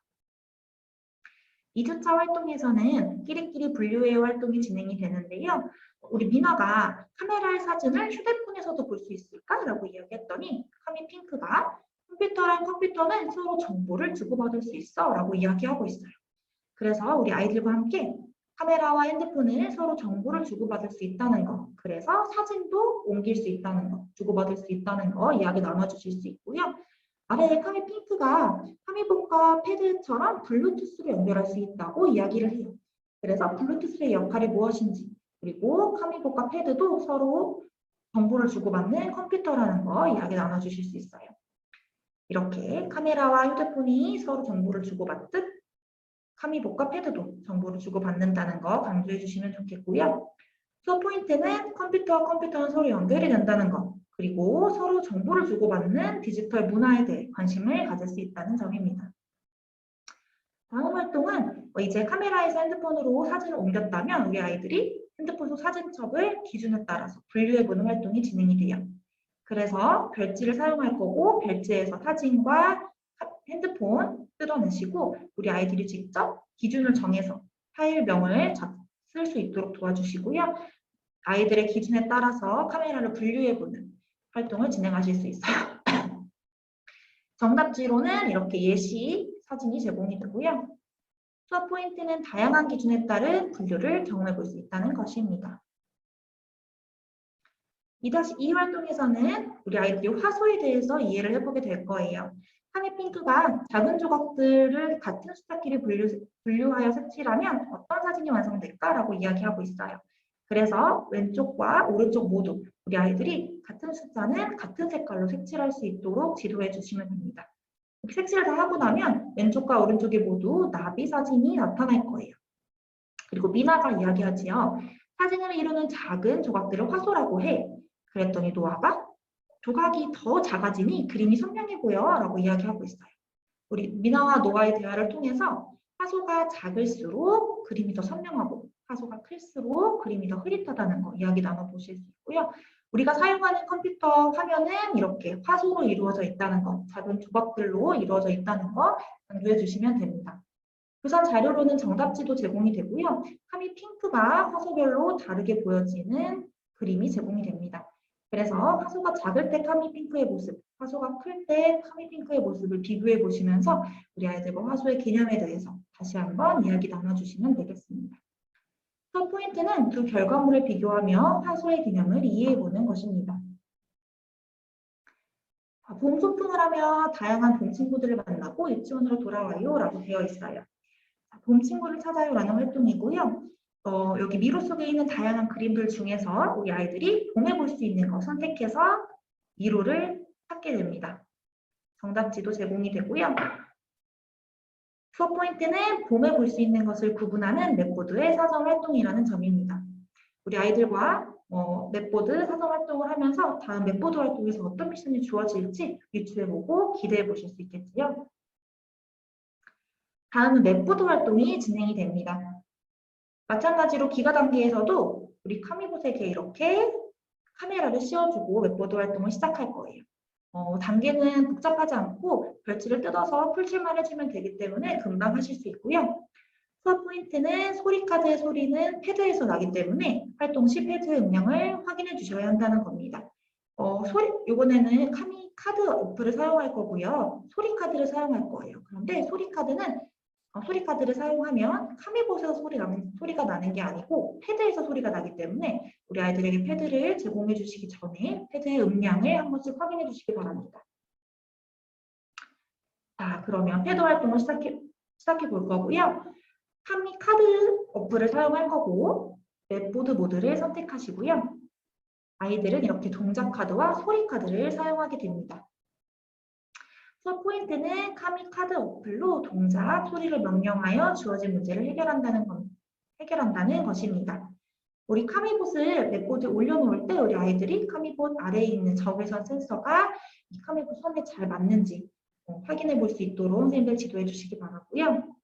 2주차 활동에서는 끼리끼리 분류회 활동이 진행이 되는데요. 우리 민아가 카메라의 사진을 휴대폰에서도 볼 수 있을까? 라고 이야기했더니 카미핑크가 컴퓨터랑 컴퓨터는 서로 정보를 주고받을 수 있어 라고 이야기하고 있어요. 그래서 우리 아이들과 함께 카메라와 핸드폰을 서로 정보를 주고받을 수 있다는 거, 그래서 사진도 옮길 수 있다는 거, 주고받을 수 있다는 거 이야기 나눠주실 수 있고요. 아래에 카미핑크가 카미북과 패드처럼 블루투스로 연결할 수 있다고 이야기를 해요. 그래서 블루투스의 역할이 무엇인지, 그리고 카미북과 패드도 서로 정보를 주고받는 컴퓨터라는 거 이야기 나눠주실 수 있어요. 이렇게 카메라와 휴대폰이 서로 정보를 주고받듯 카미북과 패드도 정보를 주고받는다는 거 강조해 주시면 좋겠고요. 수업 포인트는 컴퓨터와 컴퓨터는 서로 연결이 된다는 것, 그리고 서로 정보를 주고받는 디지털 문화에 대해 관심을 가질 수 있다는 점입니다. 다음 활동은 이제 카메라에서 핸드폰으로 사진을 옮겼다면 우리 아이들이 핸드폰 속 사진첩을 기준에 따라서 분류해보는 활동이 진행이 돼요. 그래서 별지를 사용할 거고 별지에서 사진과 핸드폰 뜯어내시고 우리 아이들이 직접 기준을 정해서 파일명을 쓸 수 있도록 도와주시고요. 아이들의 기준에 따라서 카메라를 분류해보는 활동을 진행하실 수 있어요. 정답지로는 이렇게 예시 사진이 제공이 되고요. 수업 포인트는 다양한 기준에 따른 분류를 경험해 볼 수 있다는 것입니다. 2-2 활동에서는 우리 아이들이 화소에 대해서 이해를 해보게 될 거예요. 카미핑크가 작은 조각들을 같은 숫자끼리 분류하여 색칠하면 어떤 사진이 완성될까라고 이야기하고 있어요. 그래서 왼쪽과 오른쪽 모두 우리 아이들이 같은 숫자는 같은 색깔로 색칠할 수 있도록 지도해 주시면 됩니다. 색칠을 다 하고 나면 왼쪽과 오른쪽에 모두 나비 사진이 나타날 거예요. 그리고 미나가 이야기하지요. 사진을 이루는 작은 조각들을 화소라고 해. 그랬더니 노아가 조각이 더 작아지니 그림이 선명해 보여 라고 이야기하고 있어요. 우리 미나와 노아의 대화를 통해서 화소가 작을수록 그림이 더 선명하고 화소가 클수록 그림이 더 흐릿하다는 거 이야기 나눠보실 수 있고요. 우리가 사용하는 컴퓨터 화면은 이렇게 화소로 이루어져 있다는 거, 작은 조각들로 이루어져 있다는 거 강조해 주시면 됩니다. 교사 자료로는 정답지도 제공이 되고요. 카미핑크가 화소별로 다르게 보여지는 그림이 제공이 됩니다. 그래서 화소가 작을 때 카미핑크의 모습, 화소가 클 때 카미핑크의 모습을 비교해 보시면서 우리 아이들과 화소의 개념에 대해서 다시 한번 이야기 나눠주시면 되겠습니다. 수업 포인트는 두 결과물을 비교하며 화소의 개념을 이해해 보는 것입니다. 봄 소풍을 하며 다양한 봄 친구들을 만나고 유치원으로 돌아와요 라고 되어 있어요. 봄 친구를 찾아요 라는 활동이고요. 여기 미로 속에 있는 다양한 그림들 중에서 우리 아이들이 봄에 볼 수 있는 거 선택해서 미로를 찾게 됩니다. 정답지도 제공이 되고요. 수업 포인트는 봄에 볼 수 있는 것을 구분하는 맵보드의 사전 활동이라는 점입니다. 우리 아이들과 맵보드 사전 활동을 하면서 다음 맵보드 활동에서 어떤 미션이 주어질지 유추해보고 기대해 보실 수 있겠지요. 다음은 맵보드 활동이 진행이 됩니다. 마찬가지로 기가 단계에서도 우리 카미봇에게 이렇게 카메라를 씌워주고 웹보드 활동을 시작할 거예요. 단계는 복잡하지 않고 별지를 뜯어서 풀칠만 해주면 되기 때문에 금방 하실 수 있고요. 수업 포인트는 소리카드의 소리는 패드에서 나기 때문에 활동 시 패드의 음량을 확인해 주셔야 한다는 겁니다. 이번에는 카드 어플을 사용할 거고요. 소리카드를 사용할 거예요. 그런데 소리카드를 사용하면 카미봇에서 소리가 나는 게 아니고 패드에서 소리가 나기 때문에 우리 아이들에게 패드를 제공해 주시기 전에 패드의 음량을 한 번씩 확인해 주시기 바랍니다. 자, 그러면 패드 활동을 시작해 볼 거고요. 카드 어플을 사용할 거고 맵보드 모드를 선택하시고요. 아이들은 이렇게 동작 카드와 소리 카드를 사용하게 됩니다. 수업 포인트는 카드 어플로 동작, 소리를 명령하여 주어진 문제를 해결한다는 것입니다. 우리 카미봇을 맵보드에 올려놓을 때 우리 아이들이 카미봇 아래에 있는 적외선 센서가 이 카미봇 선에 잘 맞는지 확인해 볼 수 있도록 선생님들 지도해 주시기 바라고요.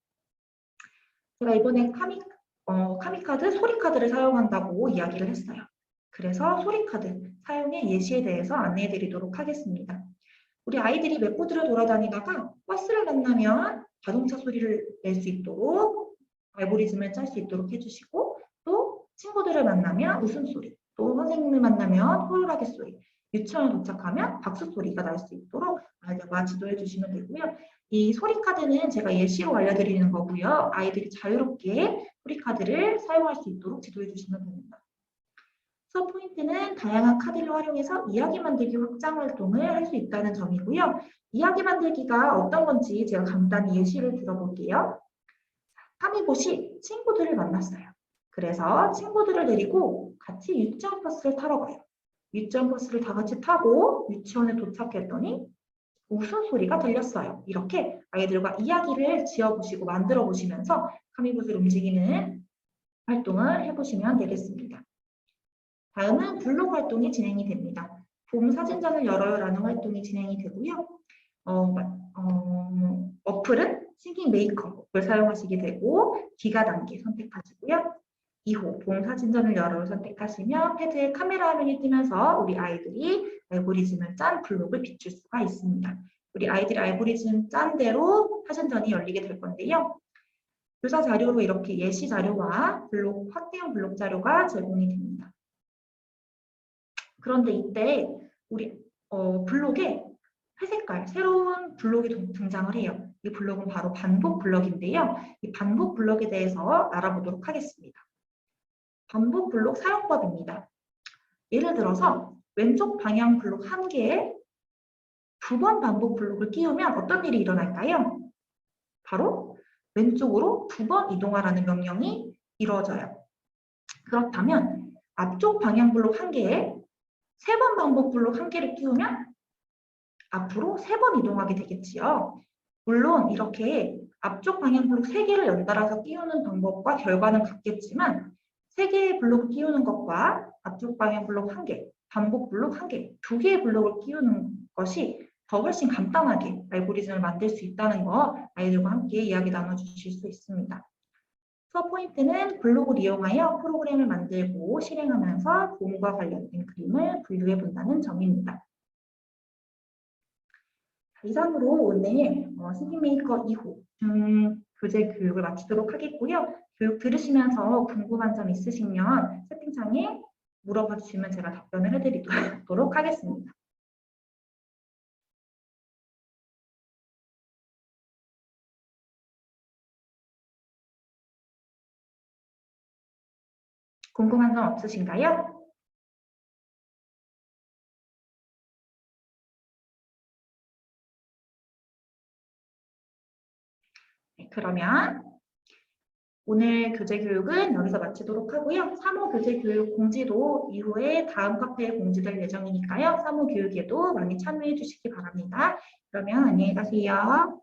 제가 이번에 카미카드, 소리카드를 사용한다고 이야기를 했어요. 그래서 소리카드 사용의 예시에 대해서 안내해 드리도록 하겠습니다. 우리 아이들이 맵보드를 돌아다니다가 버스를 만나면 자동차 소리를 낼 수 있도록 알고리즘을 짤 수 있도록 해주시고, 또 친구들을 만나면 웃음소리, 또 선생님을 만나면 호루라기 소리, 유치원에 도착하면 박수 소리가 날 수 있도록 아이들과 지도해 주시면 되고요. 이 소리카드는 제가 예시로 알려드리는 거고요. 아이들이 자유롭게 소리카드를 사용할 수 있도록 지도해 주시면 됩니다. 수업 포인트는 다양한 카드를 활용해서 이야기 만들기 확장 활동을 할 수 있다는 점이고요. 이야기 만들기가 어떤 건지 제가 간단히 예시를 들어볼게요. 카미봇이 친구들을 만났어요. 그래서 친구들을 데리고 같이 유치원 버스를 타러 가요. 유치원 버스를 다 같이 타고 유치원에 도착했더니 웃음소리가 들렸어요. 이렇게 아이들과 이야기를 지어보시고 만들어 보시면서 카미봇을 움직이는 활동을 해보시면 되겠습니다. 다음은 블록 활동이 진행이 됩니다. 봄 사진전을 열어요라는 활동이 진행이 되고요. 어플은 싱킹 메이커를 사용하시게 되고 기가 단계 선택하시고요. 2호 봄 사진전을 열어요 선택하시면 패드에 카메라 화면이 뜨면서 우리 아이들이 알고리즘을 짠 블록을 비출 수가 있습니다. 우리 아이들이 알고리즘 짠 대로 사진전이 열리게 될 건데요. 교사 자료로 이렇게 예시 자료와 블록, 확대형 블록 자료가 제공이 됩니다. 그런데 이때 우리 블록에 회색깔 새로운 블록이 등장을 해요. 이 블록은 바로 반복 블록인데요. 이 반복 블록에 대해서 알아보도록 하겠습니다. 반복 블록 사용법입니다. 예를 들어서 왼쪽 방향 블록 1개에 2번 반복 블록을 끼우면 어떤 일이 일어날까요? 바로 왼쪽으로 2번 이동하라는 명령이 이루어져요. 그렇다면 앞쪽 방향 블록 1개에 3번 반복 블록 1개를 끼우면 앞으로 3번 이동하게 되겠지요. 물론 이렇게 앞쪽 방향 블록 3개를 연달아서 끼우는 방법과 결과는 같겠지만 3개의 블록을 끼우는 것과 앞쪽 방향 블록 1개, 반복 블록 1개, 2개의 블록을 끼우는 것이 더 훨씬 간단하게 알고리즘을 만들 수 있다는 거 아이들과 함께 이야기 나눠주실 수 있습니다. 수업 포인트는 블록을 이용하여 프로그램을 만들고 실행하면서 봄과 관련된 그림을 분류해 본다는 점입니다. 이상으로 오늘 싱킹메이커 2호 교재 교육을 마치도록 하겠고요. 교육 들으시면서 궁금한 점 있으시면 채팅창에 물어봐 주시면 제가 답변을 해드리도록 하겠습니다. 궁금한 점 없으신가요? 네, 그러면 오늘 교재 교육은 여기서 마치도록 하고요. 3호 교재 교육 공지도 이후에 다음 카페에 공지될 예정이니까요. 3호 교육에도 많이 참여해 주시기 바랍니다. 그러면 안녕히 가세요.